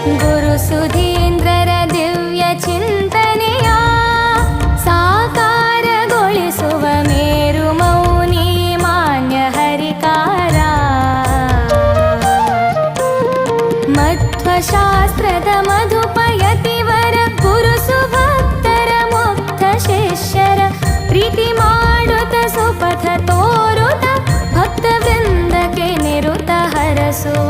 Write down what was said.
ಗುರುಸುಧೀಂದ್ರರ ದಿವ್ಯ ಚಿಂತನೆಯ ಸಾಕಾರಗೊಳಿಸುವ ಮೇರು ಮೌನಿ ಮಾನ್ಯ ಹರಿಕಾರ. ಮಧ್ವಶಾಸ್ತ್ರದ ಮಧುಪಯತಿವರ ಗುರುಸುಭಕ್ತರ ಮುಗ್ಧ ಶಿಷ್ಯರ ಪ್ರೀತಿ ಮಾಡುತ್ತ ಸುಪಥ ತೋರುತ್ತ ಭಕ್ತ ವೃಂದಕ್ಕೆ ನಿರುತ ಹರಸುವ